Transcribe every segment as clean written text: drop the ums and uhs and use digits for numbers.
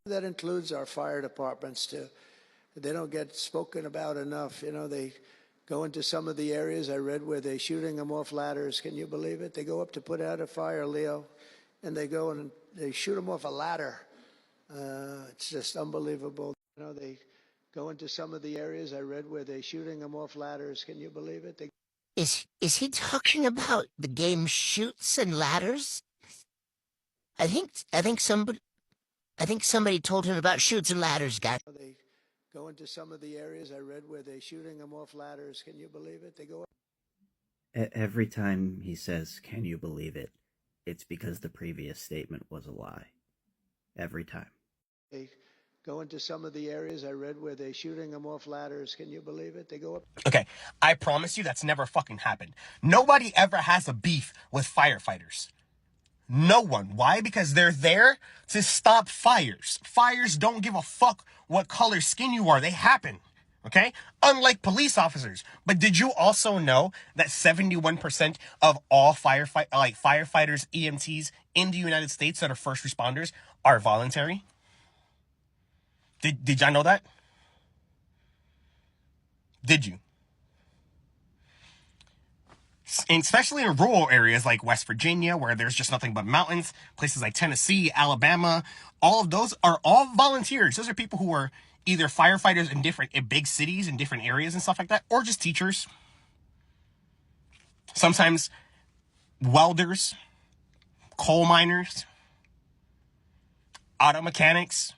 That includes our fire departments too. They don't get spoken about enough. You know, they go into some of the areas I read where they're shooting them off ladders. Can you believe it? They go up to put out a fire, Leo, and they go and they shoot them off a ladder. It's just unbelievable. You know, they go into some of the areas I read where they're shooting them off ladders. Can you believe it? Is he talking about the game Shoots and Ladders? I think somebody told him about Shoots and Ladders, guy. They go into some of the areas I read where they're shooting them off ladders. Can you believe it? They go. Every time he says, "Can you believe it?" it's because the previous statement was a lie. Every time. They go into some of the areas I read where they're shooting them off ladders. Can you believe it? They go up. Okay, I promise you that's never fucking happened. Nobody ever has a beef with firefighters. No one. Why? Because they're there to stop fires. Fires don't give a fuck what color skin you are. They happen. Okay? Unlike police officers. But did you also know that 71% of all firefighters, EMTs in the United States that are first responders are voluntary? Did y'all know that? Did you? Especially in rural areas like West Virginia, where there's just nothing but mountains, places like Tennessee, Alabama, all of those are all volunteers. Those are people who are either firefighters in big cities, in different areas and stuff like that, or just teachers. Sometimes welders, coal miners, auto mechanics,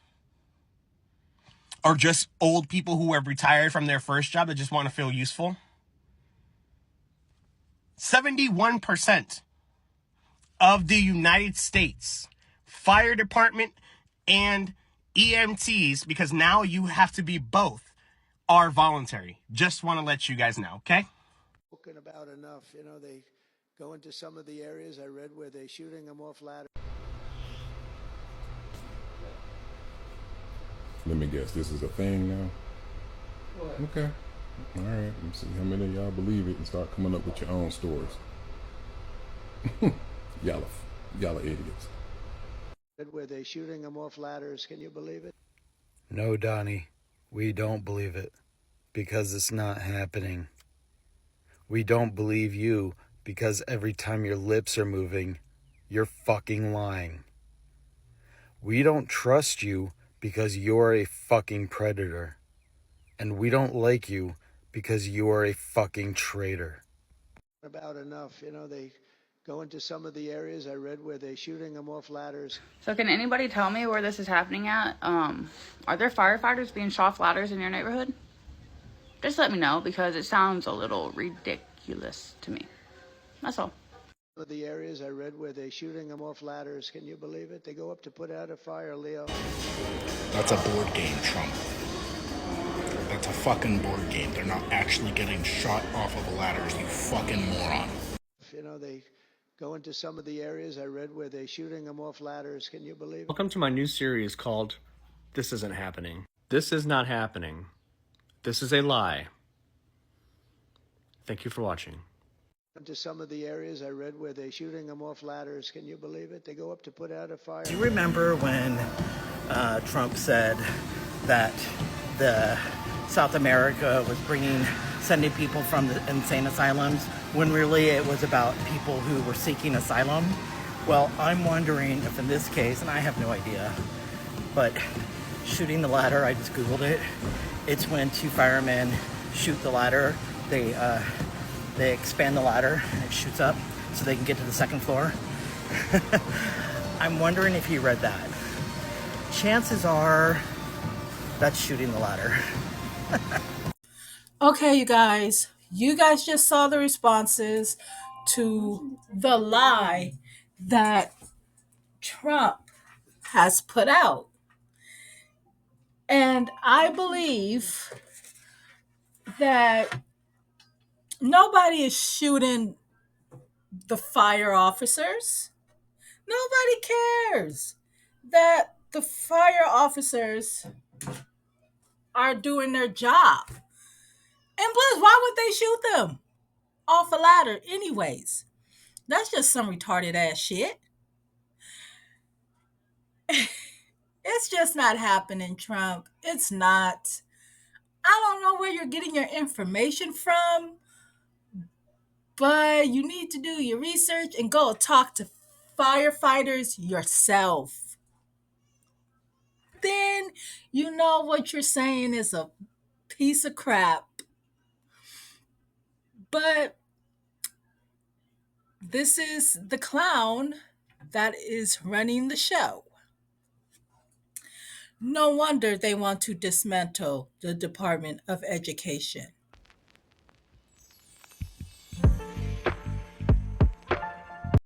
or just old people who have retired from their first job that just want to feel useful. 71% of the United States fire department and EMTs, because now you have to be both, are voluntary. Just want to let you guys know, okay? Spoken about enough. You know, they go into some of the areas I read where they're shooting them off ladders. Let me guess, this is a thing now? What? Okay. All right. Let's see how many of y'all believe it and start coming up with your own stories. y'all are idiots. Where they're shooting them off ladders. Can you believe it? No, Donnie, we don't believe it because it's not happening. We don't believe you because every time your lips are moving, you're fucking lying. We don't trust you because you're a fucking predator. And we don't like you because you are a fucking traitor. About enough. You know, they go into some of the areas I read where they're shooting them off ladders. So can anybody tell me where this is happening at? Are there firefighters being shot off ladders in your neighborhood? Just let me know because it sounds a little ridiculous to me. That's all. Some of the areas I read where they're shooting them off ladders. Can you believe it? They go up to put out a fire, Leo. That's a board game, Trump. That's a fucking board game. They're not actually getting shot off of ladders, you fucking moron. You know, they go into some of the areas I read where they're shooting them off ladders. Can you believe it? Welcome to my new series called This Isn't Happening. This is not happening. This is a lie. Thank you for watching. Into some of the areas I read where they're shooting them off ladders. Can you believe it? They go up to put out a fire. Do you remember when Trump said that the South America was sending people from the insane asylums when really it was about people who were seeking asylum? Well, I'm wondering if in this case, and I have no idea, but shooting the ladder, I just Googled it. It's when two firemen shoot the ladder. They expand the ladder and it shoots up so they can get to the second floor. I'm wondering if he read that. Chances are that's shooting the ladder. Okay, you guys just saw the responses to the lie that Trump has put out. And I believe that nobody is shooting the fire officers. Nobody cares that the fire officers are doing their job. And plus, why would they shoot them off a ladder anyways? That's just some retarded ass shit. It's just not happening, Trump. It's not. I don't know where you're getting your information from, but you need to do your research and go talk to firefighters yourself. Then you know what you're saying is a piece of crap. But this is the clown that is running the show. No wonder they want to dismantle the Department of Education.